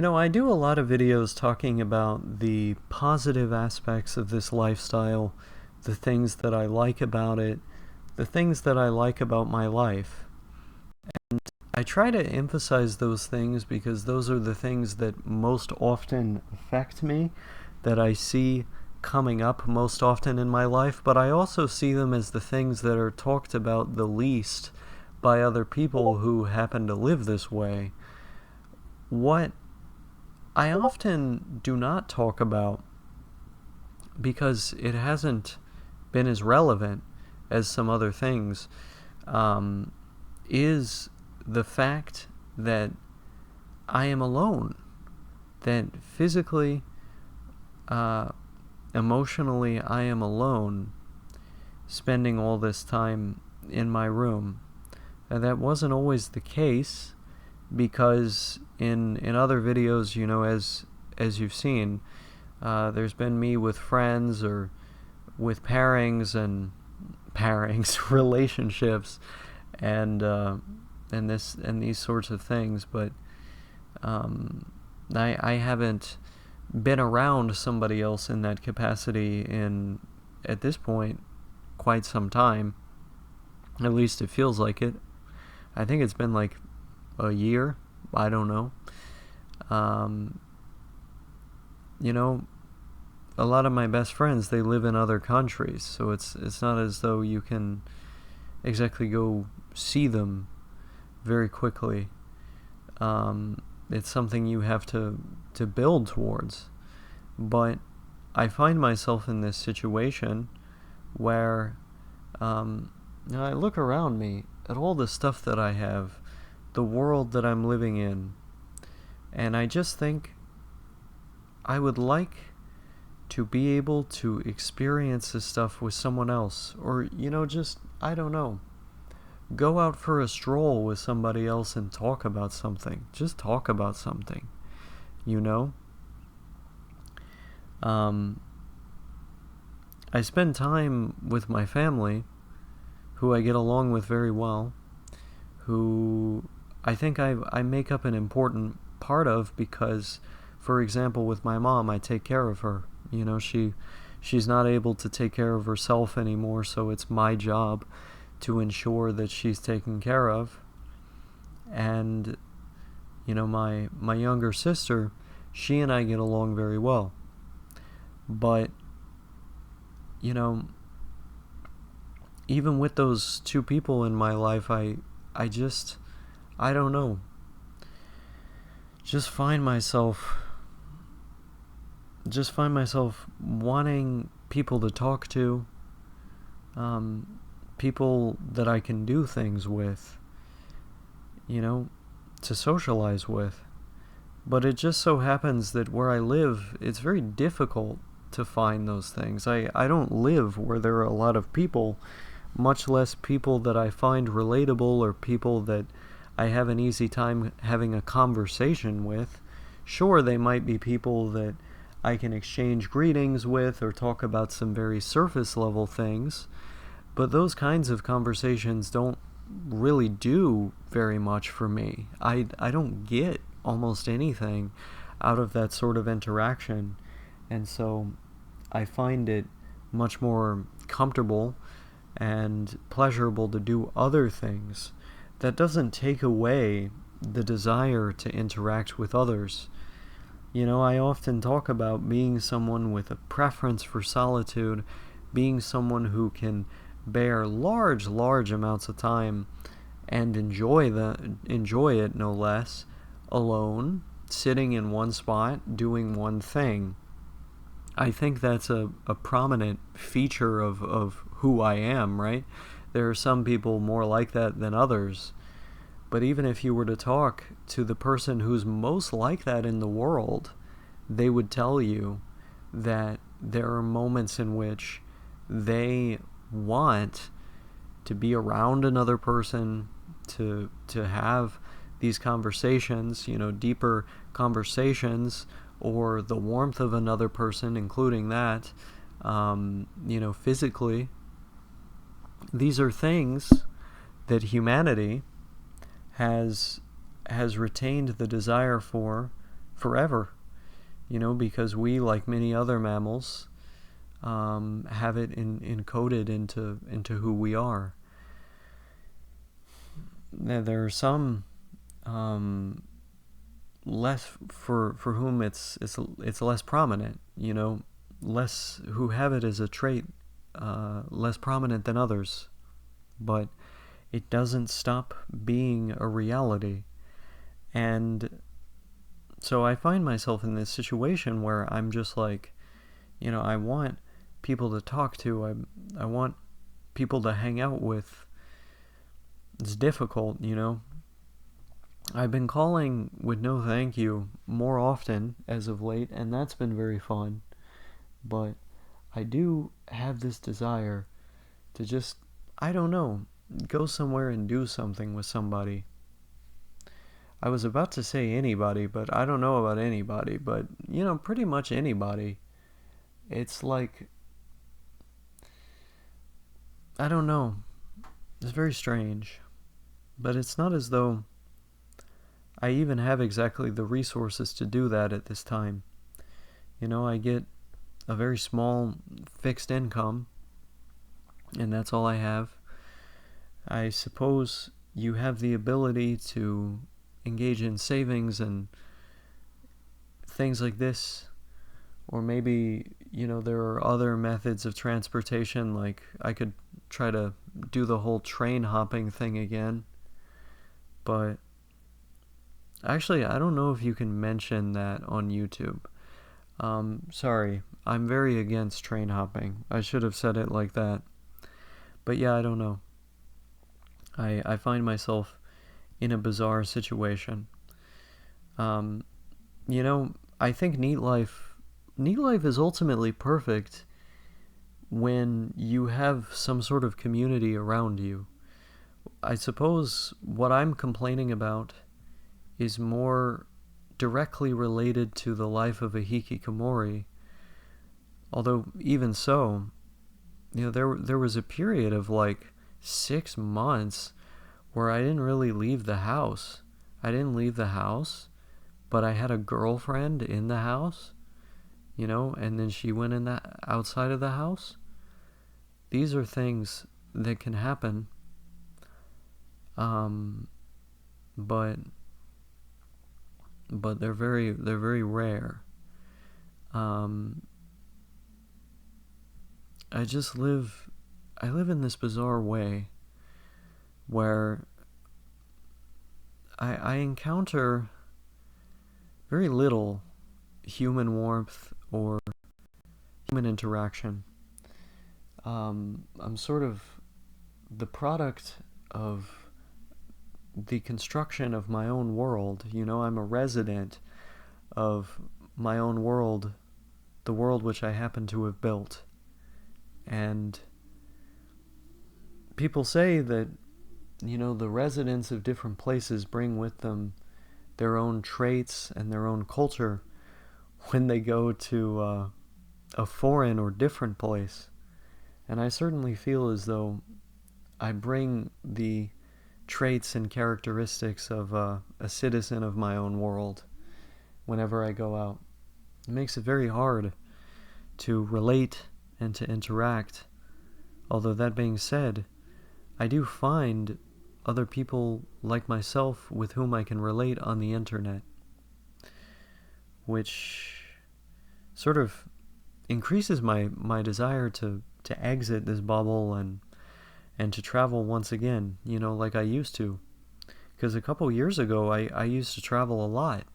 I do a lot of videos talking about the positive aspects of this lifestyle, the things that I like about it, the things that I like about my life. And I try to emphasize those things because those are the things that most often affect me, that I see coming up most often in my life, but I also see them as the things that are talked about the least by other people who happen to live this way. What I often do not talk about, because it hasn't been as relevant as some other things, is the fact that I am alone, that physically, emotionally, I am alone, spending all this time in my room. And that wasn't always the case, because in other videos, as you've seen, there's been me with friends or with relationships, and these sorts of things. But I haven't been around somebody else in that capacity at this point, quite some time. At least it feels like it. I think it's been like a year. I don't know. A lot of my best friends, they live in other countries, so it's not as though you can exactly go see them very quickly. It's something you have to build towards. But I find myself in this situation where I look around me at all the stuff that I have, the world that I'm living in, and I just think I would like to be able to experience this stuff with someone else, or I don't know, go out for a stroll with somebody else and talk about something. Just talk about something, I spend time with my family, who I get along with very well, who I think I make up an important part of, because, for example, with my mom, I take care of her. She's not able to take care of herself anymore, so it's my job to ensure that she's taken care of. And my younger sister, she and I get along very well. But even with those two people in my life, I don't know, just find myself wanting people to talk to, people that I can do things with, to socialize with. But it just so happens that where I live, it's very difficult to find those things. I don't live where there are a lot of people, much less people that I find relatable or people that I have an easy time having a conversation with. Sure, they might be people that I can exchange greetings with or talk about some very surface level things, but those kinds of conversations don't really do very much for me. I don't get almost anything out of that sort of interaction, and so I find it much more comfortable and pleasurable to do other things. That doesn't take away the desire to interact with others. I often talk about being someone with a preference for solitude, being someone who can bear large amounts of time and enjoy it, no less, alone, sitting in one spot, doing one thing. I think that's a prominent feature of who I am, right? There are some people more like that than others. But even if you were to talk to the person who's most like that in the world, they would tell you that there are moments in which they want to be around another person, to have these conversations, deeper conversations, or the warmth of another person, including that, physically. These are things that humanity has retained the desire for forever, because we, like many other mammals, have it encoded into who we are. There are some less for whom it's less prominent, less who have it as a trait, less prominent than others, but it doesn't stop being a reality. And so I find myself in this situation where I'm just like, I want people to talk to, I want people to hang out with. It's difficult, I've been calling with no thank you more often as of late, and that's been very fun. But I do have this desire to just, I don't know, go somewhere and do something with somebody. I was about to say anybody, but I don't know about anybody, but, pretty much anybody. It's like, I don't know. It's very strange. But it's not as though I even have exactly the resources to do that at this time. I get a very small fixed income, and that's all I have. I suppose you have the ability to engage in savings and things like this, or maybe, there are other methods of transportation, like I could try to do the whole train hopping thing again, but actually, I don't know if you can mention that on YouTube. Sorry, I'm very against train hopping. I should have said it like that. But yeah, I don't know. I find myself in a bizarre situation. I think NEET life is ultimately perfect when you have some sort of community around you. I suppose what I'm complaining about is more directly related to the life of a Hikikomori. Although, even so, there was a period of like 6 months where I didn't really leave the house. I didn't leave the house, but I had a girlfriend in the house, and then she went in the outside of the house. These are things that can happen, but they're very rare. I live in this bizarre way where I encounter very little human warmth or human interaction. I'm sort of the product of the construction of my own world. I'm a resident of my own world, the world which I happen to have built. And people say that, the residents of different places bring with them their own traits and their own culture when they go to a foreign or different place. And I certainly feel as though I bring the traits and characteristics of a citizen of my own world whenever I go out. It makes it very hard to relate and to interact. Although that being said, I do find other people like myself with whom I can relate on the internet, which sort of increases my desire to exit this bubble and to travel once again, like I used to. Because a couple years ago, I used to travel a lot,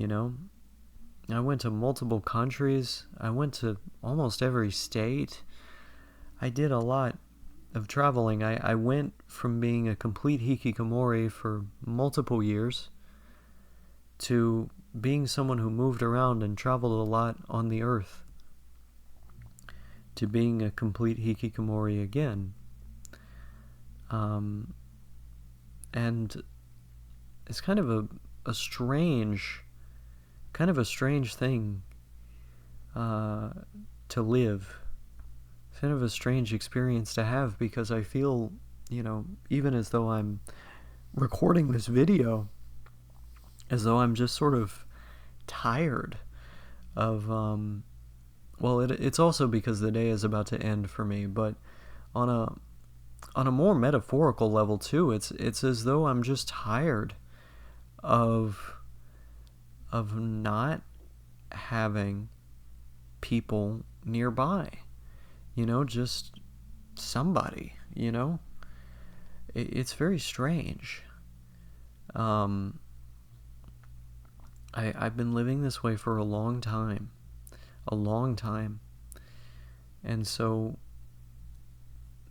I went to multiple countries. I went to almost every state. I did a lot of traveling. I went from being a complete Hikikomori for multiple years to being someone who moved around and traveled a lot on the earth, to being a complete Hikikomori again. And it's kind of a strange thing to live. It's kind of a strange experience to have, because I feel, even as though I'm recording this video, as though I'm just sort of tired of, well, it's also because the day is about to end for me, but on a more metaphorical level too, it's as though I'm just tired of not having people nearby, just somebody, it's very strange. I've been living this way for a long time, and so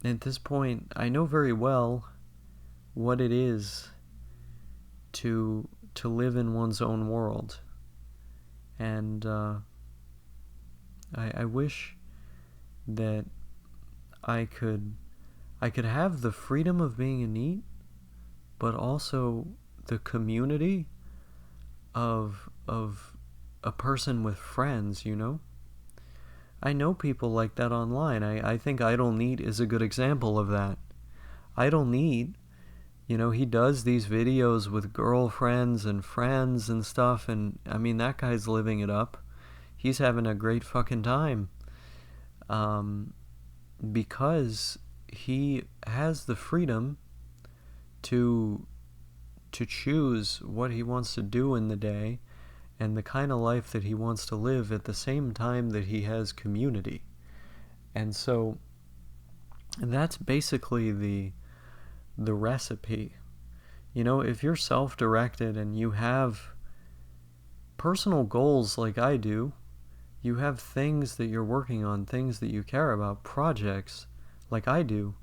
at this point I know very well what it is to live in one's own world, and I wish that I could have the freedom of being a NEET, but also the community of a person with friends, I know people like that online. I think Idle NEET is a good example of that. Idle NEET, he does these videos with girlfriends and friends and stuff, and I mean, that guy's living it up. He's having a great fucking time. Because he has the freedom to choose what he wants to do in the day and the kind of life that he wants to live at the same time that he has community. And so that's basically the recipe. If you're self-directed and you have personal goals like I do, you have things that you're working on, things that you care about, projects like I do,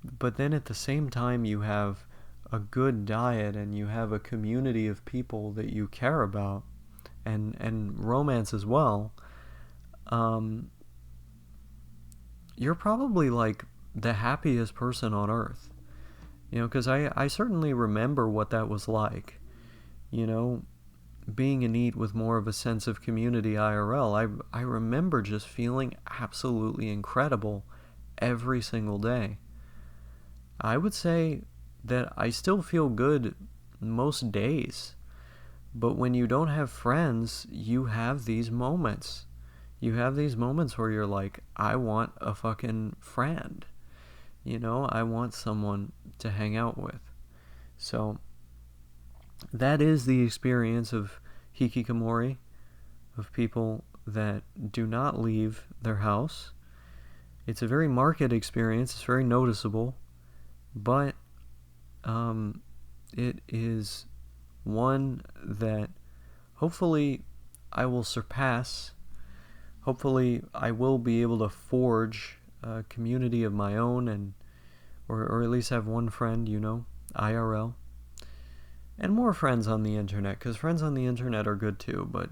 but then at the same time you have a good diet and you have a community of people that you care about, and romance as well, you're probably like the happiest person on earth. Because I certainly remember what that was like, being a NEET with more of a sense of community IRL. I remember just feeling absolutely incredible every single day. I would say that I still feel good most days, but when you don't have friends, you have these moments. You have these moments where you're like, I want a fucking friend. I want someone to hang out with. So that is the experience of Hikikomori, of people that do not leave their house. It's a very marked experience. It's very noticeable, but it is one that hopefully I will surpass. Hopefully I will be able to forge a community of my own, or at least have one friend, IRL. And more friends on the internet, because friends on the internet are good too, but,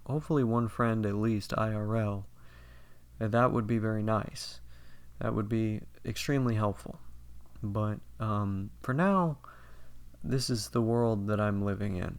hopefully one friend at least IRL. That would be very nice. That would be extremely helpful. But for now, this is the world that I'm living in.